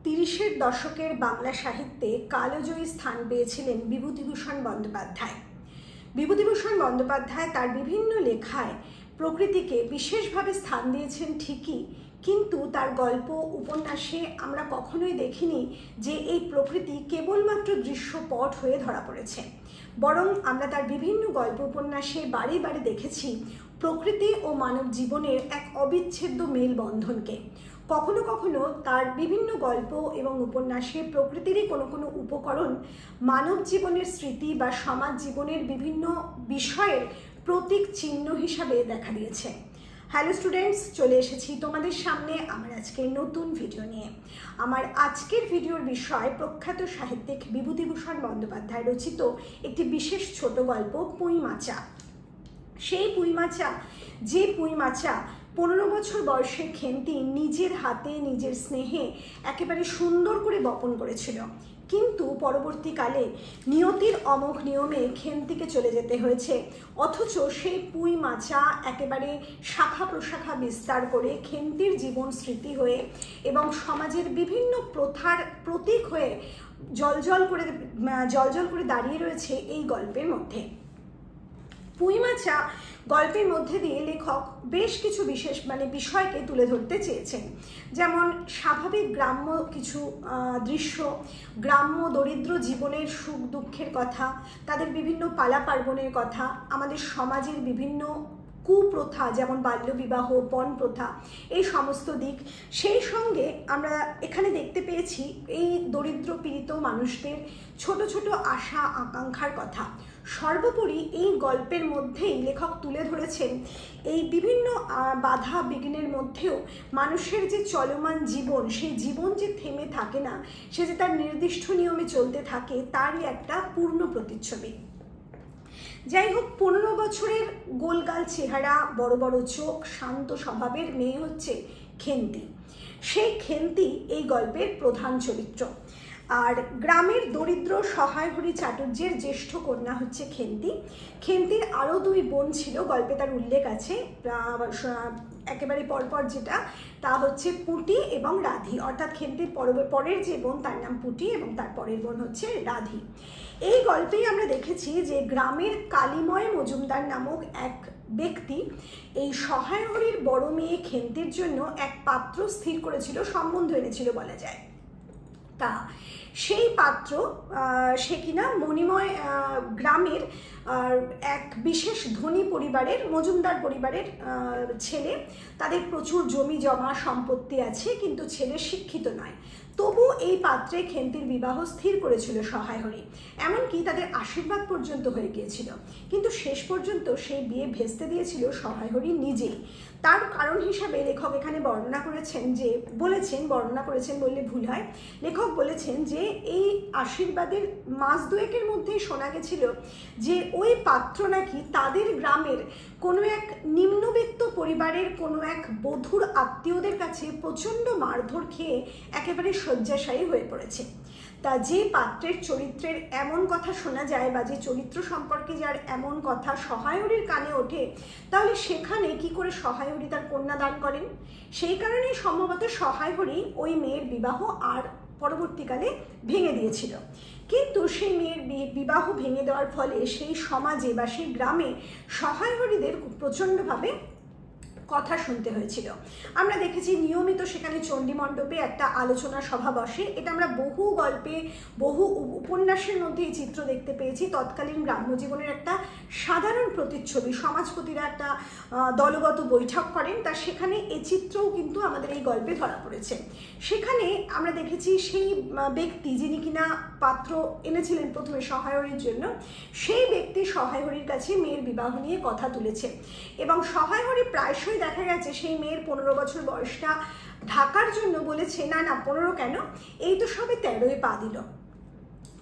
তিরিশের দশকের বাংলা সাহিত্যে কালজয়ী স্থান পেয়েছিলেন বিভূতিভূষণ বন্দ্যোপাধ্যায়। বিভূতিভূষণ বন্দ্যোপাধ্যায় তার বিভিন্ন লেখায় প্রকৃতিকে বিশেষভাবে স্থান দিয়েছেন ঠিকই, কিন্তু তার গল্প উপন্যাসে আমরা কখনোই দেখিনি যে এই প্রকৃতি কেবলমাত্র দৃশ্যপট হয়ে ধরা পড়েছে। বরং আমরা তার বিভিন্ন গল্প উপন্যাসে বারে বারে দেখেছি প্রকৃতি ও মানব জীবনের এক অবিচ্ছেদ্য মেলবন্ধনকে। কখনো কখনো তার বিভিন্ন গল্প এবং উপন্যাসে প্রকৃতিরই কোনো কোনো উপকরণ মানব জীবনের স্মৃতি বা সমাজ জীবনের বিভিন্ন বিষয়ের প্রতীক চিহ্ন হিসাবে দেখা দিয়েছে। হ্যালো স্টুডেন্টস, চলে এসেছি তোমাদের সামনে আমার আজকের নতুন ভিডিও নিয়ে। আমার আজকের ভিডিওর বিষয় প্রখ্যাত সাহিত্যিক বিভূতিভূষণ বন্দ্যোপাধ্যায় রচিত একটি বিশেষ ছোট গল্প পুঁইমাচা। সেই পুঁইমাচা, যে পুঁইমাচা 15 বছর বয়সের খেন্তি নিজের হাতে নিজের স্নেহে একেবারে সুন্দর করে বপন করেছিল, কিন্তু পরবর্তীকালে নিয়তির অমোঘ নিয়মে খেন্তিকে চলে যেতে হয়েছে। অথচ সেই পুঁইমাচা একেবারে শাখা প্রশাখা বিস্তার করে খেন্তির জীবন স্মৃতি হয়ে এবং সমাজের বিভিন্ন প্রথার প্রতীক হয়ে জলজল করে দাঁড়িয়ে রয়েছে এই গল্পের মধ্যে। পুঁইমাচা গল্পের মধ্যে দিয়ে লেখক বেশ কিছু বিশেষ বিষয়কে তুলে ধরতে চেয়েছেন, যেমন স্বাভাবিক গ্রাম্য কিছু দৃশ্য, গ্রাম্য দরিদ্র জীবনের সুখ দুঃখের কথা, তাদের বিভিন্ন পালা পার্বণের কথা, আমাদের সমাজের বিভিন্ন কুপ্রথা যেমন বাল্যবিবাহ, পণ প্রথা, এই সমস্ত দিক। সেই সঙ্গে আমরা এখানে দেখতে পেয়েছি এই দরিদ্র পীড়িত মানুষদের ছোট ছোট আশা আকাঙ্ক্ষার কথা। সর্বোপরি এই গল্পের মধ্যেই লেখক তুলে ধরেছেন এই বিভিন্ন বাধা বিঘ্নের মধ্যেও মানুষের যে চলমান জীবন, সেই জীবন যে থেমে থাকে না, সে যে তার নির্দিষ্ট নিয়মে চলতে থাকে, তারই একটা পূর্ণ প্রতিচ্ছবি। যাই হোক, 15 বছরের গোলগাল চেহারা, বড় বড় চোখ, শান্ত স্বভাবের মেয়ে হচ্ছে খেন্তি। সেই খেন্তি এই গল্পের প্রধান চরিত্র। আর গ্রামের দরিদ্র সহায় হরি চাটুর্যের জ্যেষ্ঠ কন্যা হচ্ছে খেন্তি। খেন্তির আরও 2 বোন ছিল, গল্পে তার উল্লেখ আছে একেবারে পরপর, যেটা তা হচ্ছে পুঁটি এবং রাধি। অর্থাৎ খেন্তির পরের যে বোন তার নাম পুঁটি এবং তার পরের বোন হচ্ছে রাধি। এই গল্পেই আমরা দেখেছি যে গ্রামের কালীময় মজুমদার নামক এক ব্যক্তি এই সহায় হরির বড় মেয়ে খেন্তির জন্য এক পাত্র স্থির করেছিল, সম্বন্ধ এনেছিল বলা যায়। তা সেই পাত্র সে কিনা মণিময় গ্রামের এক বিশেষ ধনী পরিবারের, মজুমদার পরিবারের ছেলে। তাদের প্রচুর জমি জমা সম্পত্তি আছে, কিন্তু ছেলে শিক্ষিত নয়। তবু এই পাত্রে খেন্তির বিবাহ স্থির করেছিল সহায় হরি, এমনকি তাদের আশীর্বাদ পর্যন্ত হয়ে গিয়েছিল। কিন্তু শেষ পর্যন্ত সেই বিয়ে ভেস্তে দিয়েছিল সহায় হরি নিজেই। তার কারণ হিসাবে লেখক এখানে বর্ণনা করেছেন বললে ভুল হয়। লেখক বলেছেন যে এই আশীর্বাদের মাস দুয়েকের মধ্যেই শোনা গেছিল যে ওই পাত্র নাকি তাদের গ্রামের কোনো এক নিম্নবিত্ত পরিবারের কোনো এক বধূর আত্মীয়দের কাছে প্রচণ্ড মারধর খেয়ে একেবারে শয্যাশায়ী হয়ে পড়েছে। তা যে পাত্রের চরিত্রের এমন কথা শোনা যায় বা যে চরিত্র সম্পর্কে যার এমন কথা সহায় হরির কানে ওঠে, তাহলে সেখানে কি করে সহায় হরি তার কন্যা দান করেন? সেই কারণেই সম্ভবত সহায় হরি ওই মেয়ের বিবাহ আর পরবর্তীকালে ভেঙে দিয়েছিল। কিন্তু সেই মেয়ের বিবাহ ভেঙে দেওয়ার ফলে সেই সমাজে বা সেই গ্রামে সহায় হরিদের প্রচণ্ডভাবে কথা শুনতে হয়েছিল। আমরা দেখেছি নিয়মিত সেখানে চণ্ডীমণ্ডপে একটা আলোচনা সভা বসে। এটা আমরা বহু গল্পে, বহু উপন্যাসের মধ্যে এই চিত্র দেখতে পেয়েছি। তৎকালীন গ্রাম্য জীবনের একটা সাধারণ প্রতিচ্ছবি, সমাজপতিরা একটা দলগত বৈঠক করেন, তা সেখানে এই চিত্রও কিন্তু আমাদের এই গল্পে ধরা পড়েছে। সেখানে আমরা দেখেছি সেই ব্যক্তি যিনি কিনা পাত্র এনেছিলেন প্রথমে সহায় হরির জন্য, সেই ব্যক্তি সহায় হরির কাছে মেয়ের বিবাহ নিয়ে কথা তুলেছে এবং সহায় হরি প্রায়শই দেখা গেছে সেই মেয়ের 15 বছর বয়সটা ঢাকার জন্য বলেছে, না 15 কেন, এই তো সবে 13 পা দিল।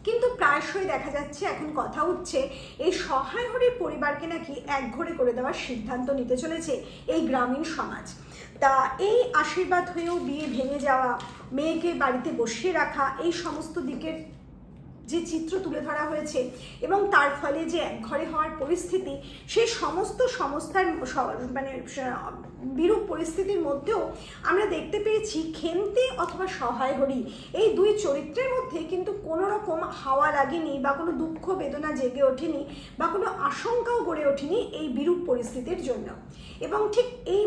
কিন্তু প্রায়শই দেখা যাচ্ছে এখন কথা উঠছে এই সহায় হরির পরিবারকে নাকি একঘরে করে দেওয়ার সিদ্ধান্ত নিতে চলেছে এই গ্রামীণ সমাজ। তা এই আশীর্বাদ হয়েও বিয়ে ভেঙে যাওয়া, মেয়েকে বাড়িতে বসিয়ে রাখা, এই সমস্ত দিকের যে চিত্র তুলে ধরা হয়েছে এবং তার ফলে যে একঘরে হওয়ার পরিস্থিতি, সেই সমস্ত সংস্থার মানে বিরূপ পরিস্থিতির মধ্যেও আমরা দেখতে পেয়েছি খেন্তি অথবা সহায় হরি এই দুই চরিত্রের মধ্যে কিন্তু কোনো রকম হাওয়া লাগেনি বা কোনো দুঃখ বেদনা জেগে ওঠেনি বা কোনো আশঙ্কাও গড়ে ওঠেনি এই বিরূপ পরিস্থিতির জন্য। এবং ঠিক এই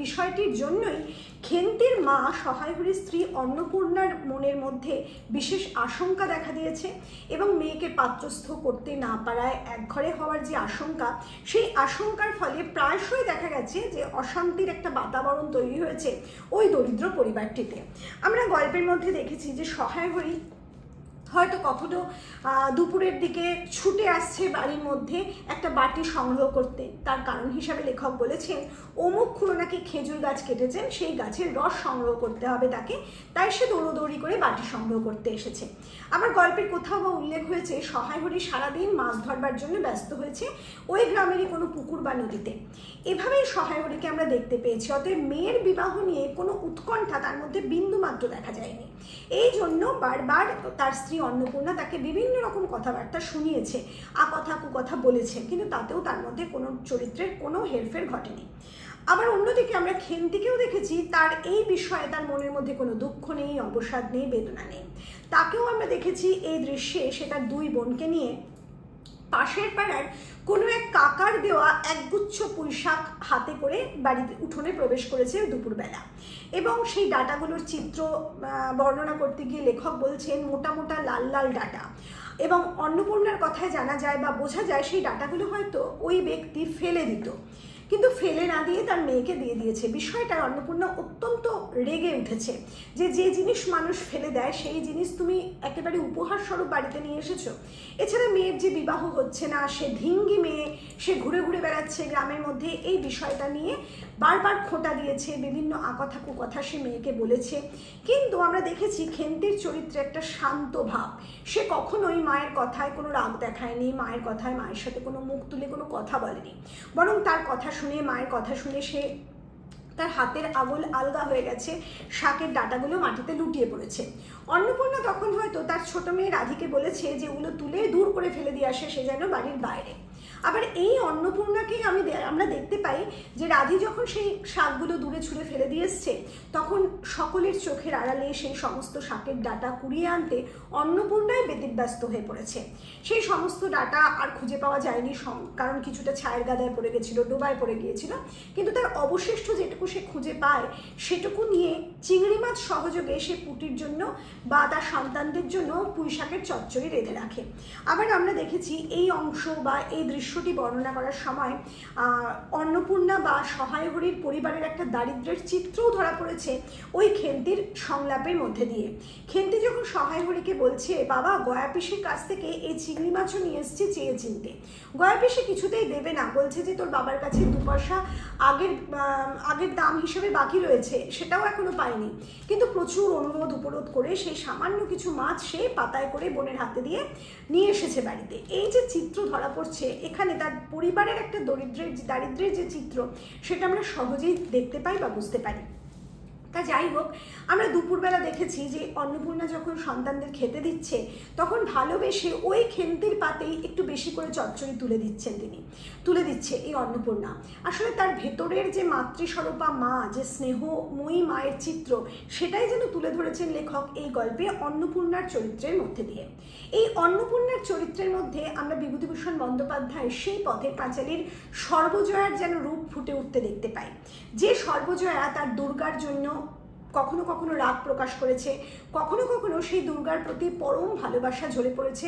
বিষয়টির জন্যই খেন্তির মা সহায় হরির স্ত্রী অন্নপূর্ণার মনের মধ্যে বিশেষ আশঙ্কা দেখা দিয়েছে এবং মেয়েকে পাত্রস্থ করতে না পারায় একঘরে হওয়ার যে আশঙ্কা, সেই আশঙ্কার ফলে প্রায়শই দেখা গেছে যে অশান্তির একটা বাতাবরণ তৈরি হয়েছে ওই দরিদ্র পরিবারটিতে। আমরা গল্পের মধ্যে দেখেছি যে সহায় হরি হয়তো কখনো দুপুরের দিকে ছুটে আসছে বাড়ির মধ্যে একটা বাটি সংগ্রহ করতে। তার কারণ হিসাবে লেখক বলেছেন অমুক খুঁড়ো নাকি খেজুর গাছ কেটেছেন, সেই গাছের রস সংগ্রহ করতে হবে তাকে, তাই সে দৌড়োদৌড়ি করে বাটি সংগ্রহ করতে এসেছে। আবার গল্পের কোথাও বা উল্লেখ হয়েছে সহায় হরি সারাদিন মাছ ধরবার জন্য ব্যস্ত হয়েছে ওই গ্রামেরই কোনো পুকুর বা নদীতে। এভাবেই সহায় হরিকে আমরা দেখতে পেয়েছি। অতএব মেয়ের বিবাহ নিয়ে কোনো উৎকণ্ঠা তার মধ্যে বিন্দুমাত্র দেখা যায়নি। এই জন্য বারবার তার স্ত্রী অন্নপূর্ণা তাকে বিভিন্ন রকম কথাবার্তা শুনিয়েছে, আকথা কুকথা বলেছে, কিন্তু তাতেও তার মধ্যে কোনো চরিত্রের কোনো হেরফের ঘটেনি। আবার অন্যদিকে আমরা খেন্তিকেও দেখেছি তার এই বিষয়ে তার মনের মধ্যে কোনো দুঃখ নেই, অবসাদ নেই, বেদনা নেই। তাকেও আমরা দেখেছি এই দৃশ্যে সে তার দুই বোনকে নিয়ে পাশের পাড়ার কোনো এক কাকার দেওয়া একগুচ্ছ পুঁইশাক হাতে করে বাড়িতে উঠোনে প্রবেশ করেছে দুপুরবেলা। এবং সেই ডাটাগুলোর চিত্র বর্ণনা করতে গিয়ে লেখক বলছেন মোটা মোটা লাল লাল ডাটা, এবং অন্নপূর্ণার কথায় জানা যায় বা বোঝা যায় সেই ডাটাগুলো হয়তো ওই ব্যক্তি ফেলে দিত, কিন্তু ফেলে না দিয়ে তার মেয়েকে দিয়ে দিয়েছে। বিষয়টা অন্নপূর্ণা অত্যন্ত রেগে উঠেছে যে যে জিনিস মানুষ ফেলে দেয় সেই জিনিস তুমি একেবারে উপহার স্বরূপ বাড়িতে নিয়ে এসেছো। এছাড়া মেয়ের যে বিবাহ হচ্ছে না, সে ধিঙ্গি মেয়ে, সে ঘুরে ঘুরে বেড়াচ্ছে গ্রামের মধ্যে, এই বিষয়টা নিয়ে বারবার খোঁটা দিয়েছে, বিভিন্ন আকথা কুকথা সে মেয়েকে বলেছে। কিন্তু আমরা দেখেছি খেন্তির চরিত্রে একটা শান্ত ভাব, সে কখনোই মায়ের কথায় কোনো রাগ দেখায়নি, মায়ের কথায় মায়ের সাথে কোনো মুখ তুলে কোনো কথা বলেনি, বরং তার কথা শুনে, মায়ের কথা শুনে সে তার হাতের আঙুল আলগা হয়ে গেছে, শাকের ডাটাগুলো মাটিতে লুটিয়ে পড়েছে। অন্নপূর্ণা তখন হয়তো তার ছোট মেয়ে রাধিকে বলেছে যে ওগুলো তুলে দূর করে ফেলে দিয়ে আসে, সে যেন বাড়ির বাইরে। আবার এই অন্নপূর্ণাকেই আমরা দেখতে পাই যে রাধি যখন সেই শাকগুলো দূরে ছুঁড়ে ফেলে দিয়ে এসছে, তখন সকলের চোখের আড়ালে সেই সমস্ত শাকের ডাটা কুড়িয়ে আনতে অন্নপূর্ণাই ব্যতিব্যস্ত হয়ে পড়েছে। সেই সমস্ত ডাটা আর খুঁজে পাওয়া যায়নি, কারণ কিছুটা ছায়ের গাদায় পড়ে গেছিল, ডোবায় পড়ে গিয়েছিল। কিন্তু তার অবশিষ্ট যেটুকু সে খুঁজে পায় সেটুকু নিয়ে চিংড়ি মাছ সহযোগে সে পুটির জন্য বা তার সন্তানদের জন্য পুঁইশাকের চচ্চড়ি রেঁধে রাখে। আবার আমরা দেখেছি এই অংশ বা এই দৃশ্যটি বর্ণনা করার সময় অন্নপূর্ণা বা সহায় হরির পরিবারের একটা দারিদ্র্যের চিত্রও ধরা পড়েছে ওই খেন্তির সংলাপের মধ্যে দিয়ে। খেন্তি যখন সহায় হরিকে বলছে বাবা গয়া পিসির কাছ থেকে এই চিংড়ি মাছও নিয়ে এসছি চেয়ে চিনতে, গয়া পিসি কিছুতেই দেবে না, বলছে যে তোর বাবার কাছে 2 পয়সা আগের দাম হিসেবে বাকি রয়েছে, সেটাও এখনো পায়নি। কিন্তু প্রচুর অনুরোধ উপরোধ করে সেই সামান্য কিছু মাছ সে পাতায় করে বোনের হাতে দিয়ে নিয়ে এসেছে বাড়িতে। এই যে চিত্র ধরা পড়ছে এখানে, তার পরিবারের একটা দারিদ্র্যের যে চিত্র, সেটা আমরা সহজেই দেখতে পাই বা বুঝতে পারি। তা যাই হোক, আমরা দুপুরবেলা দেখেছি যে অন্নপূর্ণা যখন সন্তানদের খেতে দিচ্ছে, তখন ভালোবেসে ওই খেন্তির পাতেই একটু বেশি করে চচ্চড়ি তুলে দিচ্ছে এই অন্নপূর্ণা। আসলে তার ভেতরের যে মাতৃস্বরূপা মা, যে স্নেহময়ী মায়ের চিত্র, সেটাই যেন তুলে ধরেছেন লেখক এই গল্পে অন্নপূর্ণার চরিত্রের মধ্যে দিয়ে। এই অন্নপূর্ণার চরিত্রের মধ্যে আমরা বিভূতিভূষণ বন্দ্যোপাধ্যায় সেই পথের পাঁচালীর সর্বজয়ার যেন রূপ ফুটে উঠতে দেখতে পাই। যে সর্বজয়া তার দুর্গার জন্য কখনো কখনো রাগ প্রকাশ করেছে, কখনো কখনো সেই দুর্গার প্রতি পরম ভালোবাসা ঝরে পড়েছে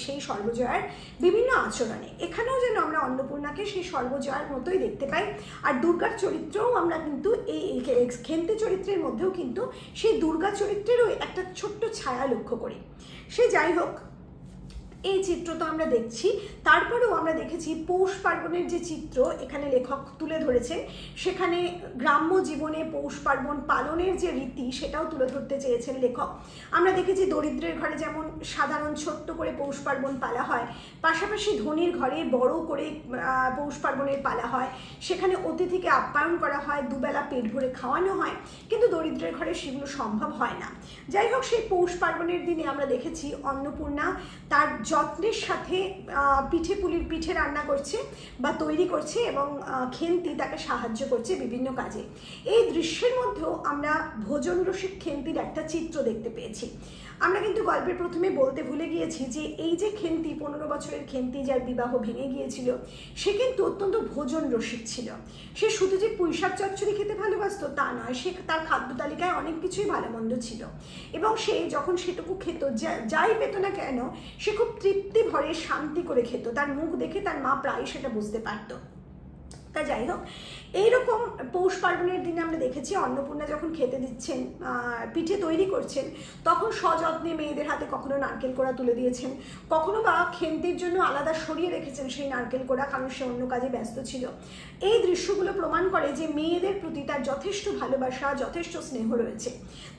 সেই সর্বজয়ার বিভিন্ন আচরণে। এখানেও যেন আমরা অন্নপূর্ণাকে সেই সর্বজয়ার মতোই দেখতে পাই। আর দুর্গার চরিত্রও আমরা কিন্তু এই খেন্তি চরিত্রের মধ্যেও কিন্তু সেই দুর্গা চরিত্রেরও একটা ছোট্ট ছায়া লক্ষ্য করি। সে যাই হোক, এই চিত্র তো আমরা দেখছি, তারপরেও আমরা দেখেছি পৌষ পার্বণের যে চিত্র এখানে লেখক তুলে ধরেছেন, সেখানে গ্রাম্য জীবনে পৌষ পার্বণ পালনের যে রীতি সেটাও তুলে ধরতে চেয়েছেন লেখক। আমরা দেখেছি দরিদ্রের ঘরে যেমন সাধারণ ছোট্ট করে পৌষ পার্বণ পালা হয়, পাশাপাশি ধনীর ঘরে বড় করে পৌষ পার্বণের পালা হয়, সেখানে অতিথিকে আপ্যায়ন করা হয়, দুবেলা পেট ভরে খাওয়ানো হয়, কিন্তু দরিদ্রের ঘরে সেগুলো সম্ভব হয় না। যাই হোক, সেই পৌষ পার্বণের দিনে আমরা দেখেছি অন্নপূর্ণা তার যত্নের সাথে পিঠে রান্না করছে বা তৈরি করছে এবং খেন্তি তাকে সাহায্য করছে বিভিন্ন কাজে। এই দৃশ্যের মধ্যেও আমরা ভোজন রসিক খেন্তির একটা চিত্র দেখতে পেয়েছি। আমরা কিন্তু গল্পের প্রথমে বলতে ভুলে গিয়েছি যে এই যে খেন্তি, 15 বছরের খেন্তি যার বিবাহ ভেঙে গিয়েছিল, সে কিন্তু অত্যন্ত ভোজন রসিক ছিল। সে শুধু যে পুঁইশাক চচ্চড়ি খেতে ভালোবাসতো তা নয়, সে তার খাদ্য তালিকায় অনেক কিছুই ভালো মন্দ ছিল এবং সে যখন সেটুকু খেত, যাই পেত না কেন, সে খুব তৃপ্তি ভরে শান্তি করে খেত। তার মুখ দেখে তার মা প্রায় সেটা বুঝতে পারত। তা যাই হোক, এইরকম পৌষ পার্বণের দিনে আমরা দেখেছি অন্নপূর্ণা যখন খেতে দিচ্ছেন, পিঠে তৈরি করছেন, তখন সযত্নে মেয়েদের হাতে কখনো নারকেল কোড়া তুলে দিয়েছেন, কখনো বা খেন্তির জন্য আলাদা সরিয়ে রেখেছেন সেই নারকেল কোড়া, কারণ সে অন্য কাজে ব্যস্ত ছিল। এই দৃশ্যগুলো প্রমাণ করে যে মেয়েদের প্রতি তার যথেষ্ট ভালোবাসা, যথেষ্ট স্নেহ রয়েছে।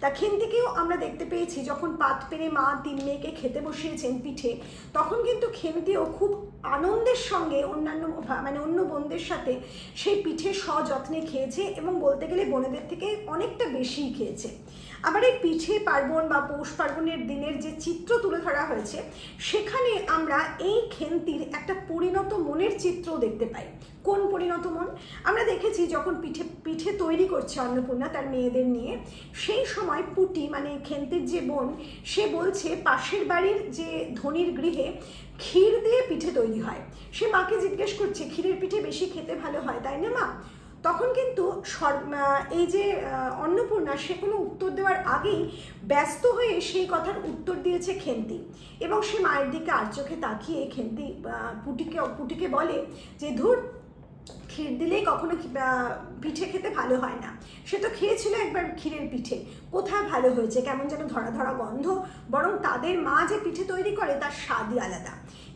তা খেন্তিকেও আমরা দেখতে পেয়েছি যখন পাত পেরে মা 3 মেয়েকে খেতে বসিয়েছেন পিঠে, তখন কিন্তু খেন্তিও খুব আনন্দের সঙ্গে অন্য বোনদের সাথে সেই পিঠে সযত্নে খেয়েছে এবং বলতে গেলে বোনেদের থেকে অনেকটা বেশিই খেয়েছে। আবার এই পিঠে পার্বণ বা পৌষ পার্বণের দিনের যে চিত্র তুলে ধরা হয়েছে, সেখানে আমরা এই খেন্তির একটা পরিণত মনের চিত্রও দেখতে পাই। কোন পরিণত মন? আমরা দেখেছি যখন পিঠে তৈরি করছে অন্নপূর্ণা তার মেয়েদের নিয়ে, সেই সময় পুটি মানে খেন্তির যে বোন, সে বলছে পাশের বাড়ির যে ধনীর গৃহে ক্ষীর দিয়ে পিঠে তৈরি হয়। সে মাকে জিজ্ঞেস করছে, ক্ষীরের পিঠে বেশি খেতে ভালো হয় তাই না মা? তখন কিন্তু এই যে অন্নপূর্ণা, সে কোনো উত্তর দেওয়ার আগেই ব্যস্ত হয়ে সেই কথার উত্তর দিয়েছে খেন্তি এবং সে মায়ের দিকে আর চোখে তাকিয়ে খেন্তি পুটিকে বলে যে ধুর, ক্ষীর দিলেই কখনো পিঠে খেতে ভালো হয় না। সে তো খেয়েছিল একবার ক্ষীরের পিঠে, কোথায় ভালো হয়েছে, কেমন যেন ধরা ধরা গন্ধ, বরং তাদের মা যে পিঠে তৈরি করে তার স্বাদই আলাদা।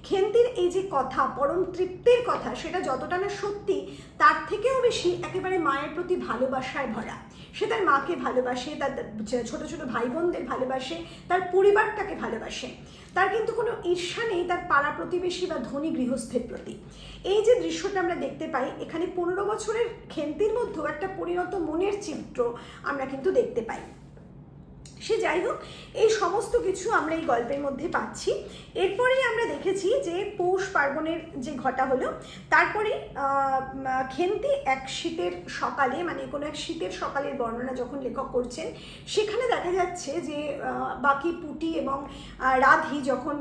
খেন্তির এই যে কথা, পরম তৃপ্তির কথা, সেটা যতটা না সত্যি, তার থেকেও বেশি একেবারে মায়ের প্রতি ভালোবাসায় ভরা। সে তার মাকে ভালোবাসে, তার ছোট ছোট ভাই বোনদের ভালোবাসে, তার পরিবারটাকে ভালোবাসে। তার কিন্তু কোনো ঈর্ষা নেই তার পাড়া প্রতিবেশী বা ধনী গৃহস্থের প্রতি। এই যে দৃশ্যটা আমরা দেখতে পাই, এখানে 15 বছরের খেন্তির মধ্যেও একটা পরিণত মনের চিত্র আমরা কিন্তু দেখতে পাই। সে যাই হোক, এই সমস্ত কিছু আমরা এই গল্পের মধ্যে পাচ্ছি। এরপরেই আমরা দেখেছি যে পৌষ পার্বণের যে ঘটা হলো, তারপরে খেন্তি এক শীতের সকালে, মানে কোনো এক শীতের সকালের বর্ণনা যখন লেখক করছেন, সেখানে দেখা যাচ্ছে যে বাকি পুটি এবং রাধি যখন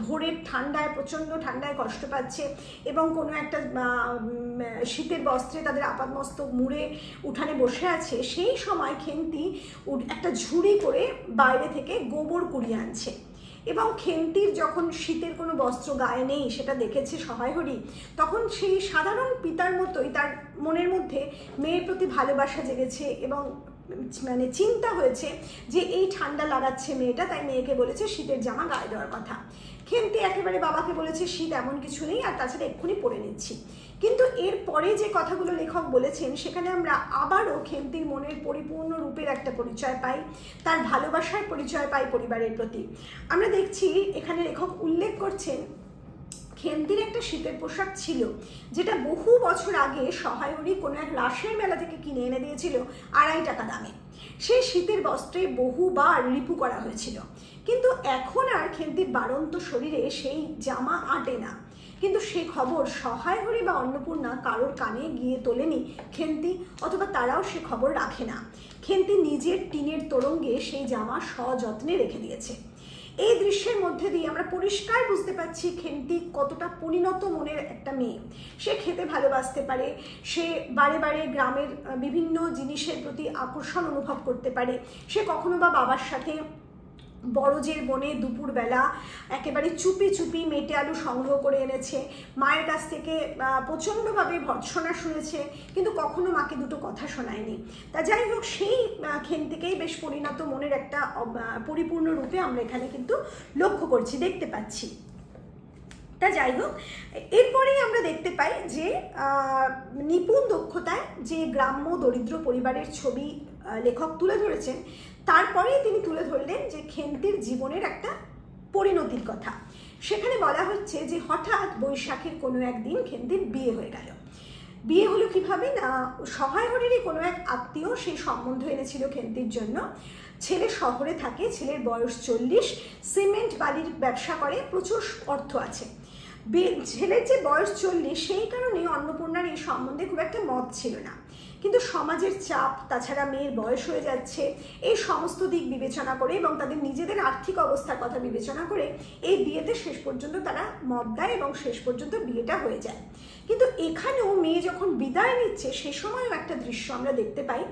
ভোরের ঠান্ডায়, প্রচণ্ড ঠান্ডায় কষ্ট পাচ্ছে এবং কোনো একটা শীতের বস্ত্রে তাদের আপাদমস্তক মুড়ে উঠানে বসে আছে, সেই সময় খেন্তি একটা ঝুড়ি করে বাইরে থেকে গোবর কুড়িয়ে আনছে এবং খেন্তির যখন শীতের কোনো বস্ত্র গায়ে নেই সেটা দেখেছে সহায়হরি, তখন সেই সাধারণ পিতার মতোই তার মনের মধ্যে মেয়ের প্রতি ভালোবাসা জেগেছে এবং মানে চিন্তা হয়েছে যে এই ঠান্ডা লাগাচ্ছে মেয়েটা, তাই মেয়েকে বলেছে শীতের জামা গায়ে দেওয়ার কথা। খেন্তি একেবারে বাবাকে বলেছে শীত এমন কিছু নেই, আর তাছাড়া এক্ষুনি পরে নিচ্ছি। কিন্তু এর পরে যে কথাগুলো লেখক বলেছেন, সেখানে আমরা আবারও খেন্তির মনের পরিপূর্ণ রূপের একটা পরিচয় পাই, তার ভালোবাসার পরিচয় পাই পরিবারের প্রতি। আমরা দেখছি এখানে লেখক উল্লেখ করছেন খেন্তির একটা শীতের পোশাক ছিল, যেটা বহু বছর আগে সহায়রী কোনো এক রাসের মেলা থেকে কিনে এনে দিয়েছিল 2.5 টাকা দামে। সেই শীতের বস্ত্রে বহুবার রিপু করা হয়েছিল, কিন্তু এখন আর খেন্তির বাড়ন্ত শরীরে সেই জামা আঁটে না। কিন্তু সে খবর সহায়হরি বা অন্নপূর্ণা কারোর কানে গিয়ে তোলেনি খেন্তি, অথবা তারাও সে খবর রাখে না। খেন্তি নিজের টিনের তোরঙ্গে সেই জামা সযত্নে রেখে দিয়েছে। এই দৃশ্যের মধ্যে দিয়ে আমরা পরিষ্কার বুঝতে পারছি খেন্তি কতটা পরিণত মনের একটা মেয়ে। সে খেতে ভালোবাসতে পারে, সে বারে বারে গ্রামের বিভিন্ন জিনিসের প্রতি আকর্ষণ অনুভব করতে পারে। সে কখনো বা বাবার সাথে বড়জের বনে দুপুরবেলা একেবারে চুপি চুপি মেটে আলু সংগ্রহ করে এনেছে, মায়ের কাছ থেকে প্রচণ্ডভাবে ভর্ৎসনা শুনেছে, কিন্তু কখনো মাকে দুটো কথা শোনায়নি। তা যাই হোক, সেই খেন্তিকেই বেশ পরিণত মনের একটা পরিপূর্ণ রূপে আমরা এখানে কিন্তু লক্ষ্য করছি, দেখতে পাচ্ছি। তা যাই হোক, এরপরেই আমরা দেখতে পাই যে নিপুণ দক্ষতায় যে গ্রাম্য দরিদ্র পরিবারের ছবি লেখক তুলে ধরেছেন, তারপরেই তিনি তুলে ধরলেন যে খেন্তির জীবনের একটা পরিণতির কথা। সেখানে বলা হচ্ছে যে হঠাৎ বৈশাখের কোনো একদিন খেন্তির বিয়ে হয়ে গেল। বিয়ে হলো কিভাবে না, সহায়হরিরই কোনো এক আত্মীয় সেই সম্বন্ধ এনেছিল খেন্তির জন্য। ছেলে শহরে থাকে, ছেলের বয়স 40, সিমেন্ট বালির ব্যবসা করে, প্রচুর অর্থ আছে। ছেলের যে বয়স 40, সেই কারণে অন্নপূর্ণার এই সম্বন্ধে খুব একটা মত ছিল না। কিন্তু সমাজের চাপ, তাছাড়া মেয়ের বয়স হয়ে যাচ্ছে, এই সমস্ত দিক বিবেচনা করে এবং তাদের নিজেদের আর্থিক অবস্থার কথা বিবেচনা করে এই বিয়েতে শেষ পর্যন্ত তারা মত দেয় এবং শেষ পর্যন্ত বিয়েটা হয়ে যায়। কিন্তু এখানেও মেয়ে যখন বিদায় নিচ্ছে, সে সময়ও একটা দৃশ্য আমরা দেখতে পাই।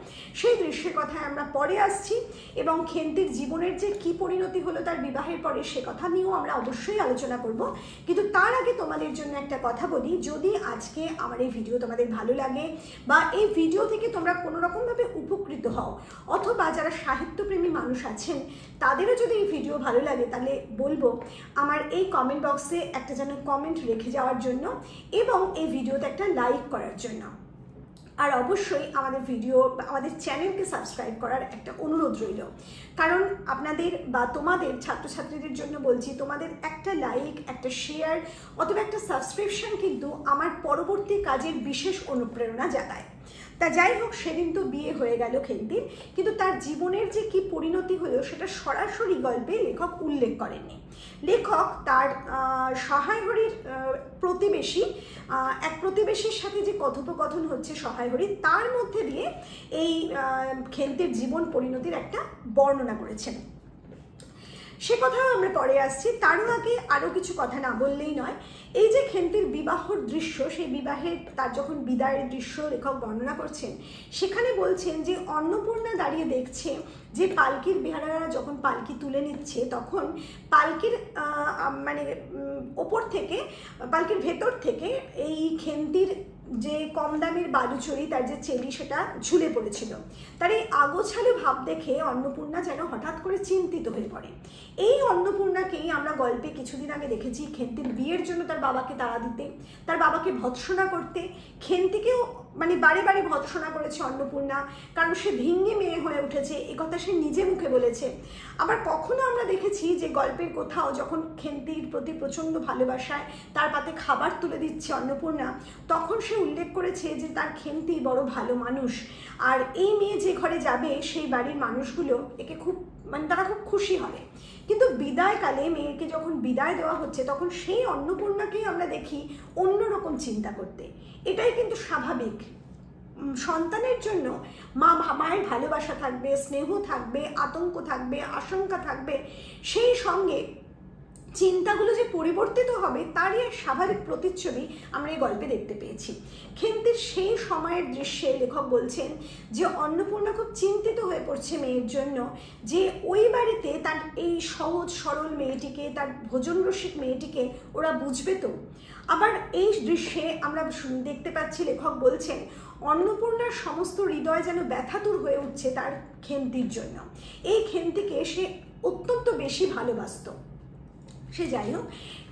সেই দৃশ্যের কথায় আমরা পরে আসছি এবং খেন্তির জীবনের যে কী পরিণতি হলো তার বিবাহের পরে, সে কথা নিয়েও আমরা অবশ্যই আলোচনা করব। কিন্তু তার আগে তোমাদের জন্য একটা কথা বলি, যদি আজকে আমার এই ভিডিও তোমাদের ভালো লাগে বা এই ভিডিও থেকে তোমরা কোনো রকমভাবে উপকৃত হও, অথবা যারা সাহিত্যপ্রেমী মানুষ আছেন তাদেরও যদি এই ভিডিও ভালো লাগে, তাহলে বলবো আমার এই কমেন্ট বক্সে একটা যেন কমেন্ট রেখে যাওয়ার জন্য এবং এই ভিডিওতে একটা লাইক করার জন্য। আর অবশ্যই আমাদের চ্যানেলকে সাবস্ক্রাইব করার একটা অনুরোধ রইল, কারণ আপনাদের বা তোমাদের ছাত্রছাত্রীদের জন্য বলছি, তোমাদের একটা লাইক, একটা শেয়ার অথবা একটা সাবস্ক্রিপশন কিন্তু আমার পরবর্তী কাজের বিশেষ অনুপ্রেরণা জাগায়। তা যাই হোক, সেদিন তো বিয়ে হয়ে গেল খেন্তির, কিন্তু তার জীবনের যে কি পরিণতি হলো সেটা সরাসরি গল্পে লেখক উল্লেখ করেননি। লেখক তার সহায়হরির প্রতিবেশী, এক প্রতিবেশীর সাথে যে কথোপকথন হচ্ছে সহায়হরির, তার মধ্যে দিয়ে এই খেন্তির জীবন পরিণতির একটা বর্ণনা করেছেন। সে কথাও আমরা পরে আসছি। তারও আগে আরও কিছু কথা না বললেই নয়। এই যে খেন্তির বিবাহর দৃশ্য, সেই বিবাহের তার যখন বিদায়ের দৃশ্য লেখক বর্ণনা করছেন, সেখানে বলছেন যে অন্নপূর্ণা দাঁড়িয়ে দেখছে যে পালকির বেহারারা যখন পালকি তুলে নিচ্ছে, তখন পালকির ওপর থেকে, পালকির ভেতর থেকে এই খেন্তির যে কম দামের বালুচরি, তার যে চেলি, সেটা ঝুলে পড়েছিল। তার এই আগোছালো ভাব দেখে অন্নপূর্ণা যেন হঠাৎ করে চিন্তিত হয়ে পড়ে। এই অন্নপূর্ণাকেই আমরা গল্পে কিছুদিন আগে দেখেছি খেন্তির বিয়ের জন্য তার বাবাকে তাড়া দিতে, তার বাবাকে ভৎসনা করতে। খেন্তিকেও বারে বারে ভৎসনা করেছে অন্নপূর্ণা, কারণ সে ভিঙ্গি মেয়ে হয়ে উঠেছে, এ কথা সে নিজে মুখে বলেছে। আবার কখনো আমরা দেখেছি যে গল্পের কোথাও যখন খেন্তির প্রতি প্রচণ্ড ভালোবাসায় তার পাতে খাবার তুলে দিচ্ছে অন্নপূর্ণা, তখন সে উল্লেখ করেছে যে তার খেন্তি বড় ভালো মানুষ, আর এই মেয়ে যে ঘরে যাবে সেই বাড়ির মানুষগুলো একে খুব তারা খুব খুশি হবে। কিন্তু বিদায়কালে মেয়েকে যখন বিদায় দেওয়া হচ্ছে, তখন সেই অন্নপূর্ণাকেই আমরা দেখি অন্যরকম চিন্তা করতে। এটাই কিন্তু স্বাভাবিক। সন্তানের জন্য মায়ের ভালোবাসা থাকবে, স্নেহ থাকবে, আতঙ্ক থাকবে, আশঙ্কা থাকবে, সেই সঙ্গে চিন্তাগুলো যে পরিবর্তিত হবে তারই এক স্বাভাবিক প্রতিচ্ছবি আমরা এই গল্পে দেখতে পেয়েছি। খেন্তির সেই সময়ের দৃশ্যে লেখক বলছেন যে অন্নপূর্ণা খুব চিন্তিত হয়ে পড়ছে মেয়ের জন্য, যে ওই বাড়িতে তার এই সহজ সরল মেয়েটিকে, তার ভোজন রসিক মেয়েটিকে ওরা বুঝবে তো। আবার এই দৃশ্যে আমরা দেখতে পাচ্ছি লেখক বলছেন অন্নপূর্ণার সমস্ত হৃদয় যেন ব্যথাতুর হয়ে উঠছে তার খেন্তির জন্য। এই খেন্তিকে সে অত্যন্ত বেশি ভালোবাসত। সে যাই হোক,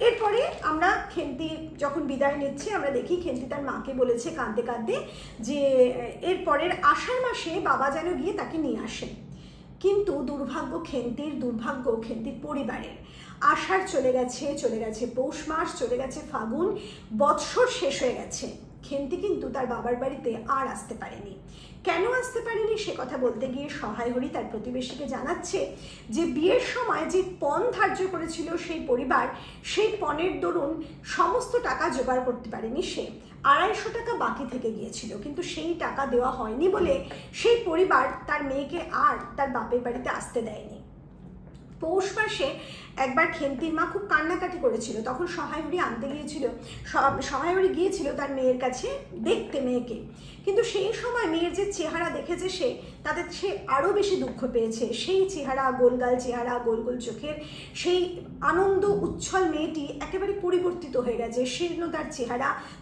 এরপরে আমরা খেন্তি যখন বিদায় নিচ্ছে, আমরা দেখি খেন্তি তার মাকে বলেছে কাঁদতে কাঁদতে যে এরপরের আষাঢ় মাসে বাবা যেন গিয়ে তাকে নিয়ে আসেন। কিন্তু দুর্ভাগ্য খেন্তির পরিবারের। আষাঢ় চলে গেছে পৌষ মাস, চলে গেছে ফাগুন, বৎসর শেষ হয়ে গেছে। খেন্তি কিন্তু তার বাবার বাড়িতে আর আসতে পারেনি। কেন আসতে পারেনি সে কথা বলতে গিয়ে সহায়হরি তার প্রতিবেশীকে জানাচ্ছে যে বিয়ের সময় যে পণ ধার্য করেছিল সেই পরিবার, সেই পণের দরুন সমস্ত টাকা জোগাড় করতে পারেনি সে। 250 টাকা বাকি থেকে গিয়েছিল, কিন্তু সেই টাকা দেওয়া হয়নি বলে সেই পরিবার তার মেয়েকে আর তার বাপের বাড়িতে আসতে দেয়নি। পৌষ মাসে একবার খেন্তির মা খুব কান্নাকাটি করেছিল, তখন সহায়হরি গিয়েছিল তার মেয়ের কাছে দেখতে মেয়েকে। কিন্তু সেই সময় মেয়ের যে চেহারা দেখেছে তাতে সে আরও বেশি দুঃখ পেয়েছে। সেই চেহারা, গোলগাল চেহারা, গোল গোল চোখের সেই আনন্দ উচ্ছল মেয়েটি একেবারে পরিবর্তিত হয়ে গেছে। শীর্ণ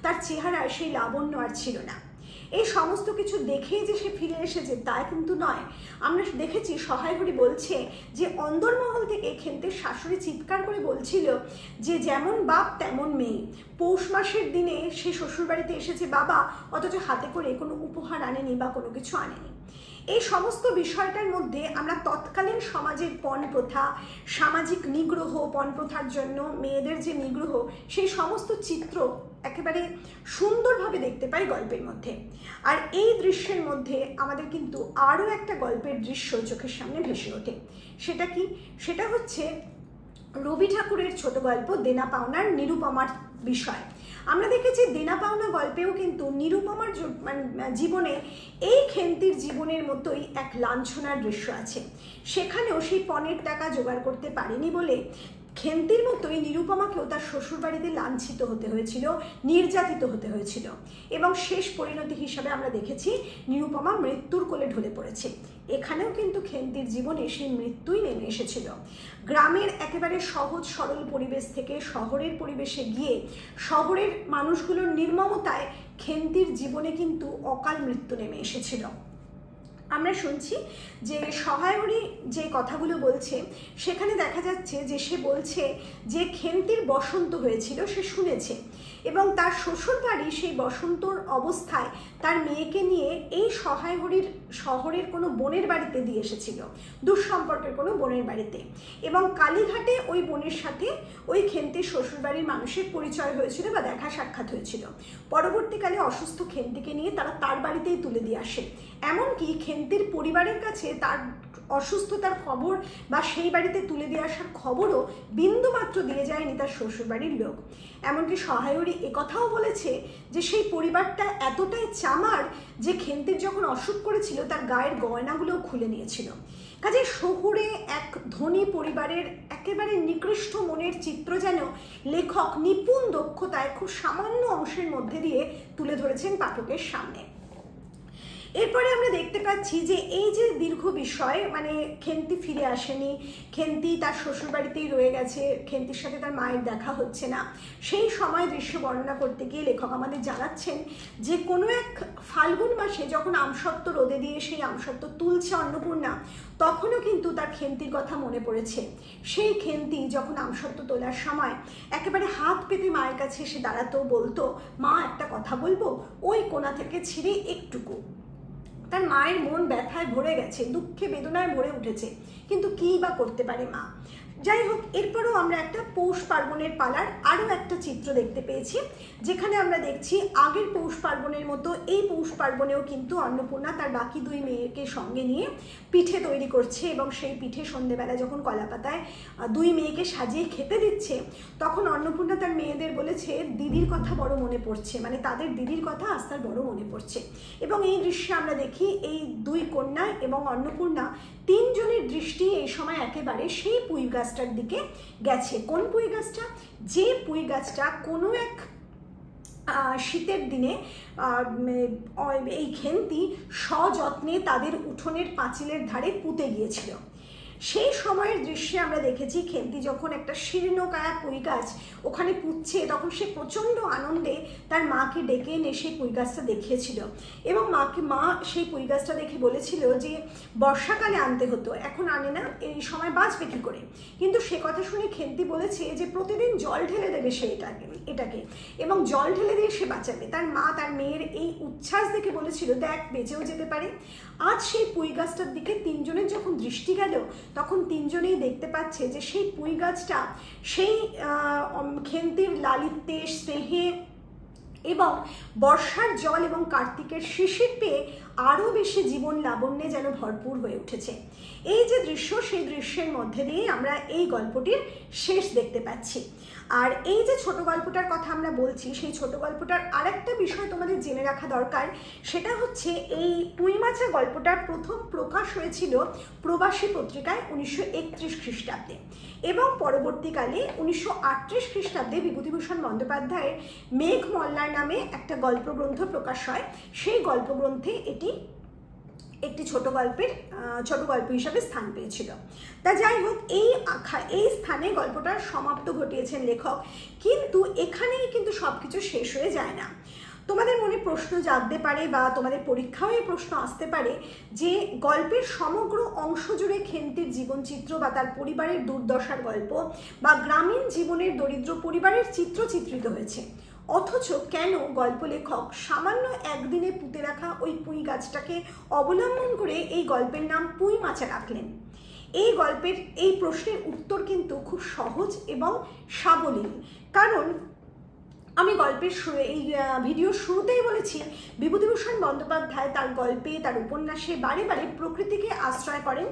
তার চেহারায় সেই লাবণ্য আর ছিল না। এই সমস্ত কিছু দেখেই যে সে ফিরে এসেছে তা কিন্তু নয়। আমরা দেখেছি সহায়হরি বলছে যে অন্দরমহল থেকে খেন্তির শাশুড়ি চিৎকার করে বলছিল যে যেমন বাপ তেমন মেয়ে। পৌষ মাসের দিনে সে শ্বশুরবাড়িতে এসেছে বাবা, অথচ হাতে করে কোনো উপহার আনেনি বা কোনো কিছু আনেনি। এই সমস্ত বিষয়টার মধ্যে আমরা তৎকালীন সমাজের পণ প্রথা, সামাজিক নিগ্রহ, পণ প্রথার জন্য মেয়েদের যে নিগ্রহ, সেই সমস্ত চিত্র একেবারে সুন্দরভাবে দেখতে পাই গল্পের মধ্যে। আর এই দৃশ্যের মধ্যে আমাদের কিন্তু আরও একটা গল্পের দৃশ্য চোখের সামনে ভেসে ওঠে। সেটা কি? সেটা হচ্ছে রবি ঠাকুরের ছোট গল্প দেনা পাওনার নিরুপমার বিষয়। আমরা দেখেছি দেনা পাওনা গল্পেও কিন্তু নিরুপমার জীবনে এই খেন্তির জীবনের মতোই এক লাঞ্ছনার দৃশ্য আছে। সেখানেও সেই পণের টাকা জোগাড় করতে পারেনি বলে খেন্তির মতোই নিরুপমাকেও তার শ্বশুরবাড়িতে লাঞ্ছিত হতে হয়েছিল, নির্যাতিত হতে হয়েছিল, এবং শেষ পরিণতি হিসাবে আমরা দেখেছি নিরুপমা মৃত্যুর কোলে ঢলে পড়েছে। এখানেও কিন্তু খেন্তির জীবনে সেই মৃত্যুই নেমে এসেছিল। গ্রামের একেবারে সহজ সরল পরিবেশ থেকে শহরের পরিবেশে গিয়ে শহরের মানুষগুলোর নির্মমতায় খেন্তির জীবনে কিন্তু অকাল মৃত্যু নেমে এসেছিল। আমরা শুনছি যে সহায়হরি যে কথাগুলো বলছে সেখানে দেখা যাচ্ছে যে সে বলছে যে খেন্তির বসন্ত হয়েছিল, সে শুনেছে, এবং তার শ্বশুরবাড়ি সেই বসন্তর অবস্থায় তার মেয়েকে নিয়ে এই সহায়হরির শহরের কোনো বোনের বাড়িতে দিয়ে এসেছিল, দুঃসম্পর্কের কোনো বোনের বাড়িতে, এবং কালীঘাটে ওই বোনের সাথে ওই খেন্তির শ্বশুরবাড়ির মানুষের পরিচয় হয়েছিল বা দেখা সাক্ষাৎ হয়েছিল। পরবর্তীকালে অসুস্থ খেন্তিকে নিয়ে তারা তার বাড়িতেই তুলে দিয়ে আসে। এমনকি খেন্তির পরিবারের কাছে তার অসুস্থতার খবর বা সেই বাড়িতে তুলে দিয়ে আসার খবরও বিন্দুমাত্র দিয়ে যায়নি তার শ্বশুরবাড়ির লোক। এমনকি সহায়হরি একথাও বলেছে যে সেই পরিবারটা এতটাই চামার যে খেন্তির যখন অসুখ করেছিল তার গায়ের গয়নাগুলোও খুলে নিয়েছিল। কাজে শহুরে এক ধনী পরিবারের একেবারে নিকৃষ্ট মনের চিত্র যেন লেখক নিপুণ দক্ষতায় খুব সামান্য অংশের মধ্যে দিয়ে তুলে ধরেছেন পাঠকের সামনে। এরপরে আমরা দেখতে পাচ্ছি যে এই যে দীর্ঘ বিষয়, মানে খেন্তি ফিরে আসেনি, খেন্তি তার শ্বশুরবাড়িতেই রয়ে গেছে, খেন্তির সাথে তার মায়ের দেখা হচ্ছে না, সেই সময় দৃশ্য বর্ণনা করতে গিয়ে লেখক আমাদের জানাচ্ছেন যে কোনো এক ফাল্গুন মাসে যখন আমসত্ত্ব রোদে দিয়ে সেই আমসত্ত্ব তুলছে অন্নপূর্ণা, তখনও কিন্তু তার খেন্তির কথা মনে পড়েছে। সেই খেন্তি যখন আমসত্ত্ব তোলার সময় একেবারে হাত পেতে মায়ের কাছে এসে দাঁড়াতো, বলতো মা একটা কথা বলবো, ওই কোণা থেকে ছিঁড়ে একটুকু। তার মায়ের মন ব্যথায় ভরে গেছে, দুঃখে বেদনায় ভরে উঠেছে, কিন্তু কী বা করতে পারে মা। যাই হোক, এরপরেও আমরা একটা পৌষ পার্বণের পালার আরও একটা চিত্র দেখতে পেয়েছি, যেখানে আমরা দেখছি আগের পৌষ পার্বণের মতো এই পৌষ পার্বণেও কিন্তু অন্নপূর্ণা তার বাকি দুই মেয়েকে সঙ্গে নিয়ে পিঠে তৈরি করছে, এবং সেই পিঠে সন্ধেবেলা যখন কলাপাতায় দুই মেয়েকে সাজিয়ে খেতে দিচ্ছে, তখন অন্নপূর্ণা তার মেয়েদের বলেছে দিদির কথা বড় মনে পড়ছে, মানে তাদের দিদির কথা আজ তার বড় মনে পড়ছে। এবং এই দৃশ্যে আমরা দেখি এই দুই কন্যা এবং অন্নপূর্ণা তিনজনের দৃষ্টি এই সময় একেবারে সেই পুঁই গাছটার দিকে গেছে। কোন পুঁই গাছটা? যে পুঁই গাছটা কোনো এক শীতের দিনে এই খেন্তি সযত্নে তাদের উঠোনের পাঁচিলের ধারে পুঁতে গিয়েছিল। সেই সময়ের দৃশ্যে আমরা দেখেছি খেন্তি যখন একটা শীর্ণকায়া পুঁই গাছ ওখানে পুঁতছে, তখন সে প্রচণ্ড আনন্দে তার মাকে ডেকে এনে সেই পুঁই গাছটা দেখিয়েছিল, এবং মা সেই পুঁই গাছটা দেখে বলেছিল যে বর্ষাকালে আনতে হতো, এখন আনে না, এই সময় বাঁচবে কী করে। কিন্তু সে কথা শুনে খেন্তি বলেছে যে প্রতিদিন জল ঢেলে দেবে সে এটাকে, এবং জল ঢেলে দিয়ে সে বাঁচাবে। তার মা তার মেয়ের এই উচ্ছ্বাস দেখে বলেছিল দেখ বেঁচেও যেতে পারে। আজ সেই পুঁই গাছটার দিকে তিনজনের যখন দৃষ্টি গেল, তখন তিনজনেই দেখতে পাচ্ছে যে সেই পুঁই গাছটা সেই খেন্তির লালিত্যে, স্নেহে এবং বর্ষার জল এবং কার্তিকের শিশির পেয়ে আরও বেশি জীবন লাবণ্যে যেন ভরপুর হয়ে উঠেছে। এই যে দৃশ্য, সেই দৃশ্যের মধ্যে দিয়ে আমরা এই গল্পটির শেষ দেখতে পাচ্ছি। আর এই যে ছোট গল্পটার কথা আমরা বলছি, সেই ছোট গল্পটার আরেকটা বিষয় তোমাদের জেনে রাখা দরকার, সেটা হচ্ছে এই পুঁই মাছা গল্পটার প্রথম প্রকাশ হয়েছিল প্রবাসী পত্রিকায় 1931 খ্রিস্টাব্দে, এবং পরবর্তীকালে 1938 খ্রিস্টাব্দে বিভূতিভূষণ বন্দ্যোপাধ্যায়ের মেঘ মল্লার নামে একটা গল্পগ্রন্থ প্রকাশ হয়। সেই গল্পগ্রন্থে এটি একটি ছোট গল্প হিসাবে স্থান পেয়েছিল। তা যাই হোক, এই স্থানে গল্পটার সমাপ্ত ঘটিয়েছেন লেখক, কিন্তু এখানেই কিন্তু সব কিছু শেষ হয়ে যায় না। তোমাদের মনে প্রশ্ন জাগতে পারে বা তোমাদের পরীক্ষাও এই প্রশ্ন আসতে পারে যে গল্পের সমগ্র অংশ জুড়ে খেন্তির জীবনচিত্র বা তার পরিবারের দুর্দশার গল্প বা গ্রামীণ জীবনের দরিদ্র পরিবারের চিত্র চিত্রিত হয়েছে, অথচ কেন গল্প লেখক সামান্য একদিনে পুঁতে রাখা ওই পুঁই গাছটাকে অবলম্বন করে এই গল্পের নাম পুঁই মাচা রাখলেন? এই গল্পের এই প্রশ্নের উত্তর কিন্তু খুব সহজ এবং সাবলীল। কারণ আমি গল্পের এই ভিডিওর শুরুতেই বলেছি, বিভূতিভূষণ বন্দ্যোপাধ্যায় তার গল্পে, তার উপন্যাসে বারে বারে প্রকৃতিকে আশ্রয় করেন,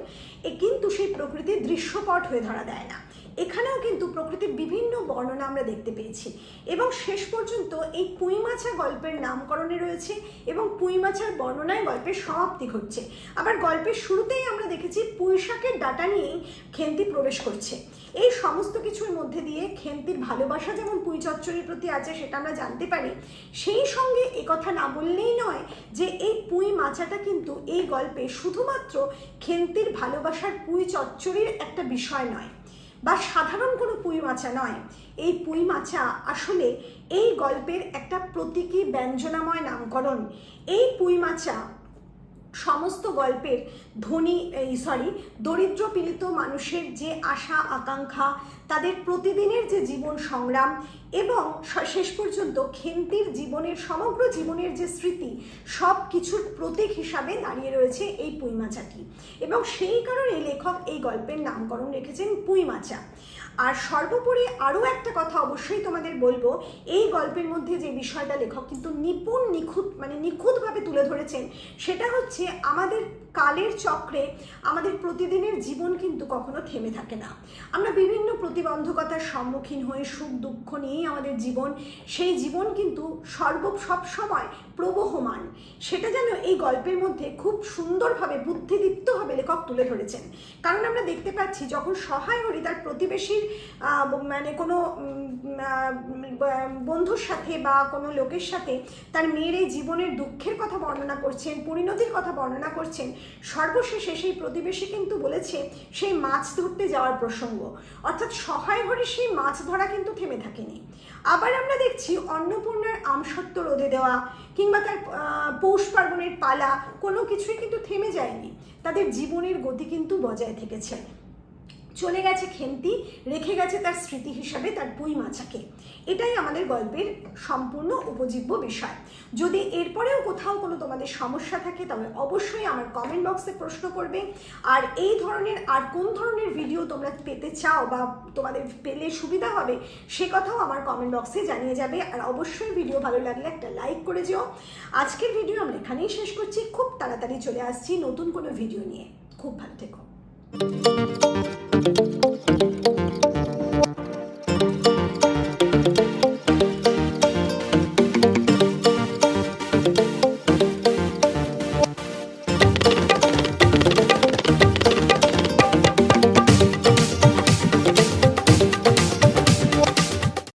কিন্তু সেই প্রকৃতির দৃশ্যপট হয়ে ধরা দেয় না। এখানেও কিন্তু প্রকৃতির বিভিন্ন বর্ণনা আমরা দেখতে পেয়েছি এবং শেষ পর্যন্ত এই পুঁই মাছা গল্পের নামকরণে রয়েছে এবং পুঁই মাছার বর্ণনায় গল্পের সমাপ্তি ঘটছে। আবার গল্পের শুরুতেই আমরা দেখেছি পুঁই শাকের ডাঁটা নিয়েই খেন্তি প্রবেশ করছে। এই সমস্ত কিছুর মধ্যে দিয়ে খেন্তির ভালোবাসা যেমন পুঁই চচ্চড়ির প্রতি আছে সেটা আমরা জানতে পারি, সেই সঙ্গে একথা না বললেই নয় যে এই পুঁই মাচাটা কিন্তু এই গল্পে শুধুমাত্র খেন্তির ভালোবাসার পুঁই চচ্চড়ির একটা বিষয় নয় বা সাধারণ কোনো পুঁই মাচা নয়। এই পুঁই মাচা আসলে এই গল্পের একটা প্রতীকী ব্যঞ্জনাময় নামকরণ। এই পুঁই মাচা সমস্ত গল্পের দরিদ্র পীড়িত মানুষের যে আশা আকাঙ্ক্ষা, তাদের প্রতিদিনের যে জীবন সংগ্রাম এবং শেষ পর্যন্ত খেন্তির জীবনের সমগ্র জীবনের যে স্মৃতি, সব কিছুর প্রতীক হিসাবে দাঁড়িয়ে রয়েছে এই পুঁই মাচাটি। এবং সেই কারণে লেখক এই গল্পের নামকরণ রেখেছেন পুঁই মাচা। আর সর্বোপরি আরও একটা কথা অবশ্যই তোমাদের বলবো, এই গল্পের মধ্যে যে বিষয়টা লেখক কিন্তু নিখুঁতভাবে তুলে ধরেছেন, সেটা হচ্ছে আমাদের কালের চক্রে আমাদের প্রতিদিনের জীবন কিন্তু কখনো থেমে থাকে না। আমরা বিভিন্ন প্রতিবন্ধকতার সম্মুখীন হয়ে সুখ দুঃখ নিয়েই আমাদের জীবন, সেই জীবন কিন্তু সব সময় প্রবহমান। সেটা যেন এই গল্পের মধ্যে খুব সুন্দরভাবে বুদ্ধিদীপ্তভাবে লেখক তুলে ধরেছেন। কারণ আমরা দেখতে পাচ্ছি যখন সহায় হরি তার প্রতিবেশীর কোনো বন্ধুর সাথে বা কোনো লোকের সাথে তার মেয়ের এই জীবনের দুঃখের কথা বর্ণনা করছেন, পরিণতির কথা বর্ণনা করছেন, সর্বশেষে সেই প্রতিবেশী কিন্তু বলেছে সেই মাছ ধরতে যাওয়ার প্রসঙ্গ। অর্থাৎ সহায় হরি সেই মাছ ধরা কিন্তু থেমে থাকেনি। আবার আমরা দেখছি অন্নপূর্ণার আমসত্ত্ব রোদে দেওয়া কিংবা তার পৌষ পার্বণের পালা, কোনো কিছুই কিন্তু থেমে যায়নি। তাদের জীবনের গতি কিন্তু বজায় থেকেছে। চলে গেছে খেন্তি, রেখে গেছে তার স্মৃতি হিসাবে তার পুঁই মাছাকে। এটাই আমাদের গল্পের সম্পূর্ণ উপজীব্য বিষয়। যদি এরপরেও কোথাও কোনো তোমাদের সমস্যা থাকে তবে অবশ্যই আমার কমেন্ট বক্সে প্রশ্ন করবে। আর এই ধরনের আর কোন ধরনের ভিডিও তোমরা পেতে চাও বা তোমাদের পেলে সুবিধা হবে সে কথাও আমার কমেন্ট বক্সে জানিয়ে যাবে। আর অবশ্যই ভিডিও ভালো লাগলে একটা লাইক করে যেও। আজকের ভিডিও আমরা এখানেই শেষ করছি। খুব তাড়াতাড়ি চলে আসছি নতুন কোনো ভিডিও নিয়ে। খুব ভালো থেকো।